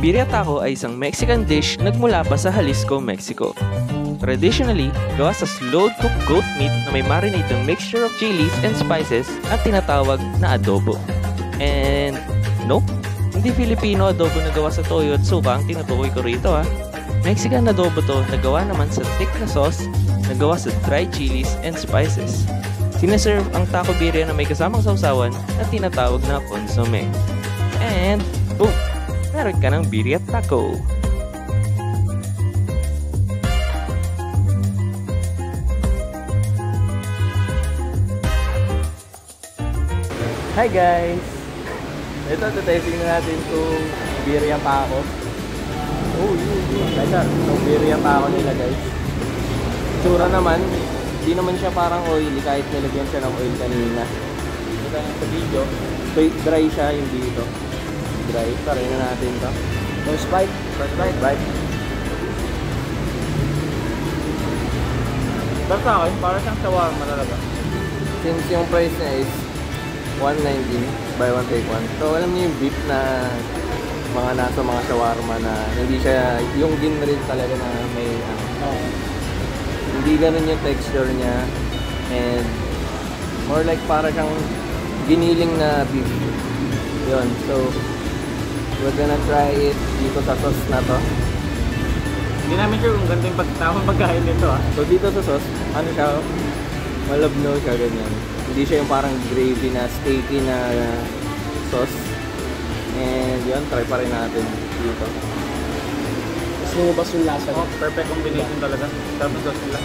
Birria taco ay isang Mexican dish nagmula pa sa Jalisco, Mexico. Traditionally, gawa sa slow-cooked goat meat na may marinated mixture of chilies and spices at tinatawag na adobo. And nope, hindi Filipino adobo na gawa sa toyo at suka ang tinutukoy ko rito ha. Mexican adobo to na gawa naman sa thick na sauce na gawa sa dried chilies and spices. Sineserve ang taco birria na may kasamang sausawan at tinatawag na consomme. And boom! Meron ka ng birria taco. Hi guys! Ito, testing na natin itong birria taco. Oh, yun. Itong birria taco nila guys. Tsura naman, hindi naman siya parang oily kahit nilagyan siya ng oil kanina. Ito sa video, dry siya yung dito. Dry, try na natin ito. First bite. Pero sa akin, parang siyang shawarma talaga. Since yung price niya is 119, buy one take one. So alam niyo yung beef na mga nasa mga shawarma na hindi siya yung ginril talaga na may hindi ganun yung texture niya, and more like para siyang giniling na beef. Yun, so we're gonna try it dito sa sauce na to. Hindi namin sure kung ganito yung tamang pagkain nito So dito sa sauce, ano siya, malabno siya ganyan. Hindi siya yung parang gravy na steaky na sauce. And yun, try pa rin natin dito. Mas lumabas yung lasa. Oh, perfect combination talaga. Sarap ng sauce nila.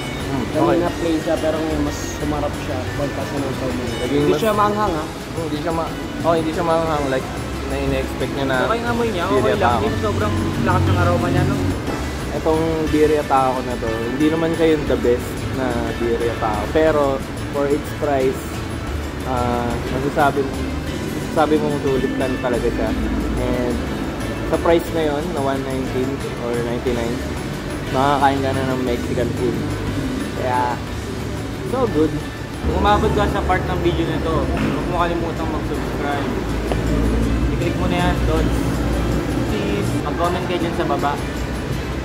Okay. Na plain siya pero ngayon mas sumarap siya pagka sa ng sauce. Hindi siya maanghang Hindi siya maanghang like na in-expect niya na. Okay nga amoy niya, okay lang. Hindi sobrang lakas ng aroma niya, no? Itong birria taco na to, hindi naman siya yung the best na birria taco. Pero for its price, masasabi mong sulit lang talaga siya. And sa price na yon na 119 or 99, makakain ka na ng Mexican food. Kaya, so good. Kung umabot ka sa part ng video na to, huwag mo kalimutang mag-subscribe. I-click mo na yan doon. Please, mag-comment kayo dyan sa baba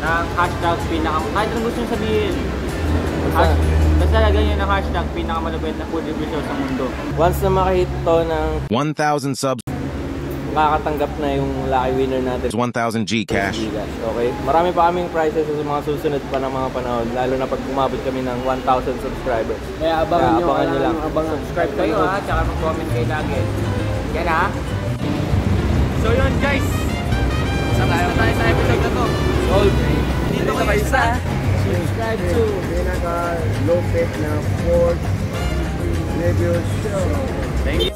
ng hashtag kahit ano gusto nyo sabihin. Basta lagyan nyo ng hashtag pinakamalupit na food review show sa mundo. Once na makahit to ng 1,000 subs, makakatanggap na yung lucky winner natin. 1,000 Gcash. Okay? Marami pa kaming prizes sa mga susunod pa ng mga panahon, lalo na pag umabot kami ng 1,000 subscribers. Kaya abangan nyo lang. Subscribe kayo tsaka mag-comment kayo lagi. Yan So yun guys, sama tayo sa episode na to. Dito kayo sa Subscribe to pinaka-lupit na food review show. Thank you.